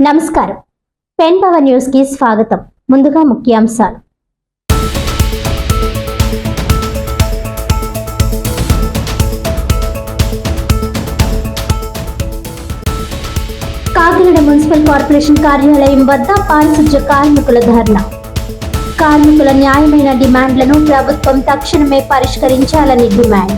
నమస్కారం. Pen power news కి స్వాగతం. ముందుగా ముఖ్యాంశాలు. కాకినాడ మున్సిపల్ కార్పొరేషన్ కార్యాలయం వద్ద పారిశుధ్య కార్మికుల ధర్నా. కార్మికుల న్యాయమైన డిమాండ్లను ప్రభుత్వం తక్షణమే పరిష్కరించాలని డిమాండ్.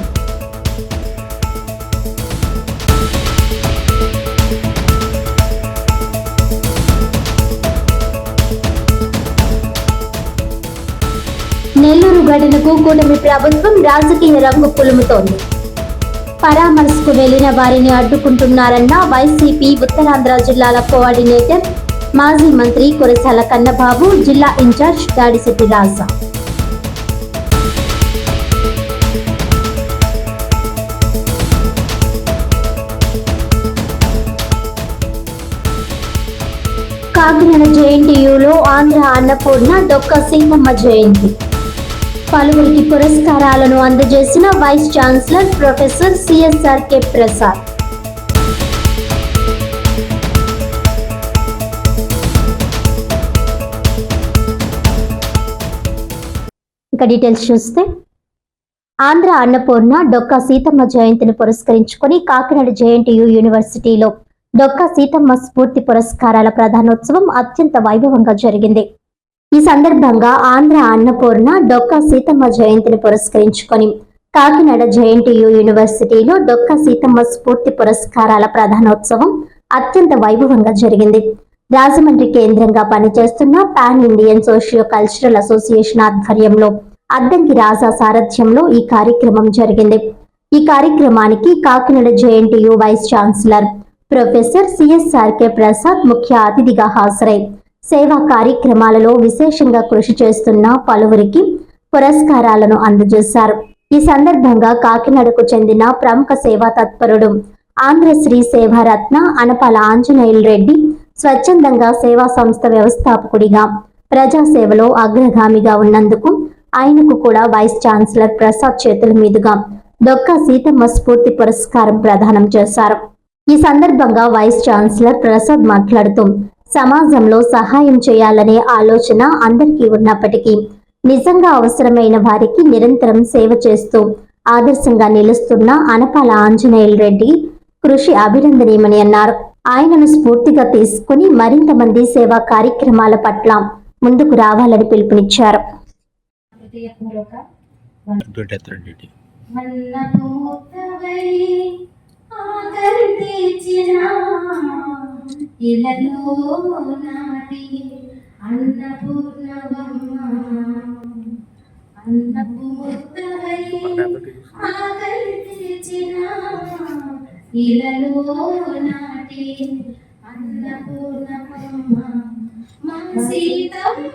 నెల్లూరు ఘటనకు కూటమి ప్రభుత్వం రాజకీయ రంగు పులుముతోంది. పరామర్శకు వెళ్లిన వారిని అడ్డుకుంటున్నారన్న వైసీపీ ఉత్తరాంధ్ర జిల్లాల కోఆర్డినేటర్ మాజీ మంత్రి కురసాల కన్నబాబు, జిల్లా ఇన్ఛార్జ్ దాడిశెట్టి రాజా. కాకినాడ జేఎన్టీయూలో ఆంధ్ర అన్నపూర్ణ డొక్క సీతమ్మ జయంతి. పలువురికి పురస్కారాలను అందజేసిన vice chancellor professor CSRK Prasad. ఇక డీటెయిల్స్ చూస్తే, ఆంధ్ర అన్నపూర్ణ డొక్క సీతమ్మ జయంతిని పురస్కరించుకొని కాకినాడ జేఎన్టీయూ యూనివర్సిటీలో డొక్క సీతమ్మ స్ఫూర్తి పురస్కారాల ప్రధానోత్సవం అత్యంత వైభవంగా జరిగింది. ఈ సందర్భంగా ఆంధ్ర అన్నపూర్ణ డొక్క సీతమ్మ జయంతిని పురస్కరించుకొని కాకినాడ జేఎన్టీయూ యూనివర్సిటీలో డొక్క సీతమ్మ స్ఫూర్తి పురస్కారాల ప్రధానోత్సవం అత్యంత వైభవంగా జరిగింది. రాజమండ్రి కేంద్రంగా పనిచేస్తున్న pan Indian socio cultural association ఆధ్వర్యంలో అద్దంకి రాజా సారథ్యంలో ఈ కార్యక్రమం జరిగింది. ఈ కార్యక్రమానికి Kakinada JNTU vice chancellor professor CSRK Prasad ముఖ్య అతిథిగా హాజరై సేవా కార్యక్రమాలలో విశేషంగా కృషి చేస్తున్న పలువురికి పురస్కారాలను అందజేశారు. ఈ సందర్భంగా కాకినాడకు చెందిన ప్రముఖ సేవా తత్పరుడు ఆంధ్రశ్రీ సేవారత్న అనపాల ఆంజనేయులు రెడ్డి స్వచ్ఛందంగా సేవా సంస్థ వ్యవస్థాపకుడిగా ప్రజాసేవలో అగ్రగామిగా ఉన్నందుకు ఆయనకు కూడా వైస్ ఛాన్సలర్ ప్రసాద్ చేతుల మీదుగా డొక్క సీతమ్మ స్ఫూర్తి పురస్కారం ప్రదానం చేశారు. ఈ సందర్భంగా వైస్ ఛాన్సలర్ ప్రసాద్ మాట్లాడుతూ, సమాజంలో సహాయం చేయాలనే ఆలోచన అందరికీ ఉన్నప్పటికీ నిజంగా అవసరమైన వారికి నిరంతరం సేవ చేస్తూ ఆదర్శంగా నిలుస్తున్న అనపాల ఆంజనేయులు రెడ్డి కృషి అభినందనీయమని అన్నారు. ఆయనను స్ఫూర్తిగా తీసుకుని మరింత మంది సేవా కార్యక్రమాల పట్ల ముందుకు రావాలని పిలుపునిచ్చారు. ఇలలో నాటి అన్నపూర్ణవమ్మ అన్నపూర్ణవై ఆకలి తీర్చిన ఇలలో నాటి అన్నపూర్ణవమ్మ మా సీతమ్మ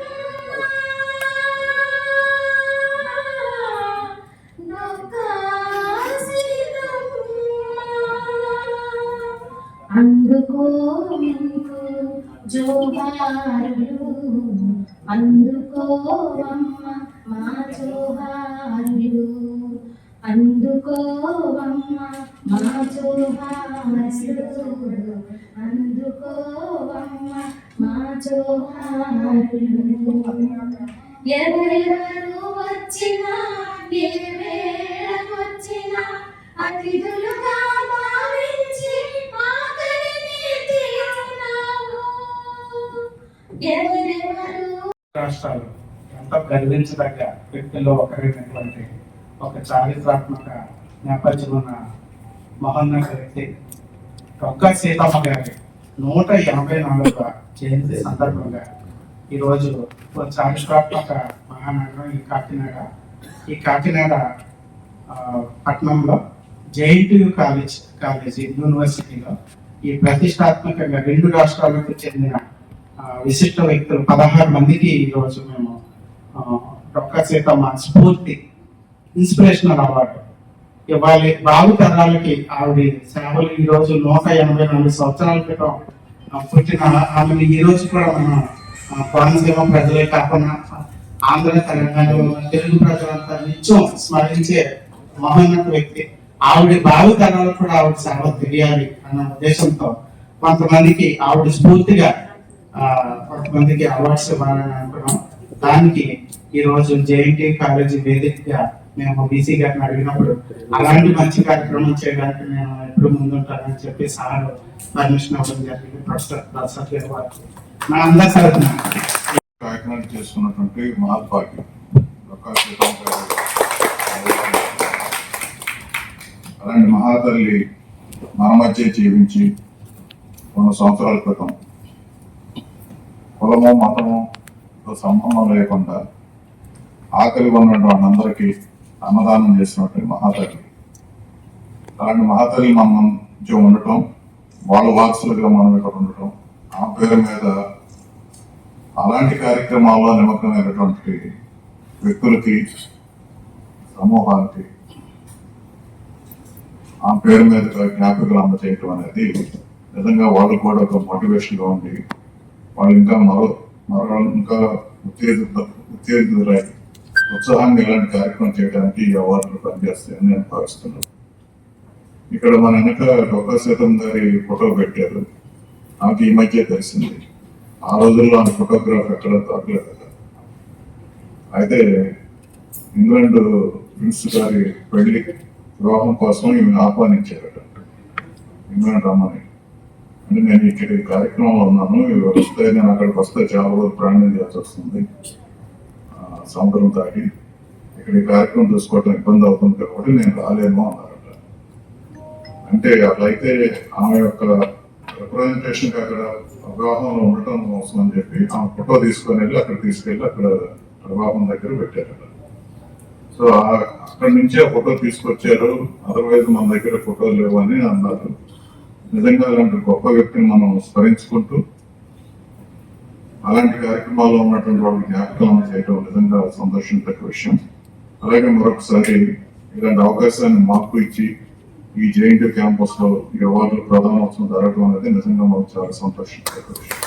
అందుకో జోహారులు అందుకోవమ్మ మా జోహారులు అందుకోవమ్మ మా జోహారులు అందుకోవమ్మ మా జోహారులు. ఎవరెవరు వచ్చినా ఏ వేళకొచ్చినా అతిథులుగా భావించి రాష్ట్రాలు ఎంతో గర్వించదగ్గ వ్యక్తుల్లో ఒకరైనటువంటి ఒక చారిత్రాత్మక నేపథ్యం ఉన్న మహోన్నత వ్యక్తి డొక్క సీతమ్మ గారి 184వ జయంతి సందర్భంగా ఈరోజు ఒక చారిత్రాత్మక మహానగరం ఈ కాకినాడ పట్టణంలో జేఎన్టీయూ కాలేజీ యూనివర్సిటీలో ఈ ప్రతిష్టాత్మకంగా 2 రాష్ట్రాలకు చెందిన విశిష్ట వ్యక్తులు 16 మందికి ఈరోజు మేము డొక్క సీతమ్మ స్ఫూర్తి ఇన్స్పిరేషనల్ అవార్డు ఇవ్వాలి. బాగు తరాలకి ఆవిడ సేవలు ఈరోజు 184 సంవత్సరాల క్రితం పుట్టిన ఆమెను ఈ రోజు కూడా మనం కోనసీమ ప్రజలే కాకుండా ఆంధ్ర తెలంగాణలో తెలుగు ప్రజలంతా నిత్యం స్మరించే మహోన్నత వ్యక్తి. ఆవిడ బాగు తరాలకు కూడా ఆవిడ సేవ తెలియాలి అన్న ఉద్దేశంతో కొంతమందికి ఆవిడ స్ఫూర్తిగా కొంతమందికి అవార్డ్స్ ఇవ్వాలని అనుకున్నాం. దానికి ఈరోజు జేఎన్టీ కాలేజీ వేదికగా మేము బీసీ గారిని అడిగినప్పుడు అలాంటి మంచి కార్యక్రమం చేయడానికి నేను ఎప్పుడు ముందుంటానని చెప్పి సార్ పర్మిషన్ అవ్వడం జరిగింది. ప్రొఫెసర్ ప్రసాద్ గారి వారికి మన అందరి తరఫున కాకినాడ చేసుకున్నటువంటి మహాత్మాకి అలాంటి మహాతల్లి మన మధ్య జీవించి 100 సంవత్సరాల క్రితం కులము మతము సంబంధం లేకుండా ఆకలి ఉన్నటువంటి అందరికీ అన్నదానం చేసినటువంటి మహాతల్లి. అలాంటి మహాతల్లి మన మధ్య ఉండటం, వాళ్ళ వారసులుగా మనం ఇక్కడ ఉండటం, ఆ పేరు మీద అలాంటి కార్యక్రమాల్లో నిమగ్నమైనటువంటి వ్యక్తులకి, సమూహాలకి ఆ పేరు మీద జ్ఞాపికలు అందజేయటం అనేది నిజంగా వాళ్ళకు కూడా ఒక మోటివేషన్ గా ఉండి వాళ్ళు ఇంకా ఇంకా ఉత్తేజితులై ఉత్సాహంగా ఇలాంటి కార్యక్రమం చేయడానికి ఈ అవార్డులు పనిచేస్తాయని నేను భావిస్తున్నాను. ఇక్కడ మన వెనక డొక్కా సీతమ్మ గారి ఫోటో పెట్టారు. నాకు ఈ మధ్య తెలిసింది, ఆ రోజుల్లో ఆ ఫోటోగ్రాఫ్ ఎక్కడ దొరకలేదు కదా. అయితే ఇంగ్లాండ్ ప్రిన్స్ గారి పెళ్లి వివాహం కోసం ఈమెను ఆహ్వానించారట, ఇంగ్లాండ్ రమ్మని. అంటే నేను ఇక్కడ ఈ కార్యక్రమంలో ఉన్నాను, వస్తే నేను అక్కడికి వస్తే చాలా రోజులు ప్రయాణం చేయాల్సి వస్తుంది సముద్రం దాటి. ఇక్కడ ఈ కార్యక్రమం చూసుకోవటం ఇబ్బంది అవుతుంది కాబట్టి నేను రాలేను అన్నారట. అంటే అట్లయితే ఆమె యొక్క రిప్రజెంటేషన్ అక్కడ వివాహంలో ఉండటం కోసం అని చెప్పి ఆమె ఫోటో తీసుకొని వెళ్ళి అక్కడ వివాహం దగ్గర పెట్టారట. సో అక్కడి నుంచి ఆ ఫోటో తీసుకొచ్చారు. అదర్వైజ్ మన దగ్గర ఫోటోలు లేవు అని అన్నారు. నిజంగా అలాంటి గొప్ప వ్యక్తిని మనం స్మరించుకుంటూ అలాంటి కార్యక్రమాల్లో ఉన్నటువంటి వాళ్ళకి జ్ఞాపకం చేయడం నిజంగా సంతోషించే విషయం. అలాగే మరొకసారి ఇలాంటి అవకాశాన్ని మాకు ఇచ్చి ఈ జేఎన్టీ క్యాంపస్ లో ఈ అవార్డులు ప్రధానోత్సవం జరగడం అనేది నిజంగా మాకు చాలా సంతోషించే విషయం.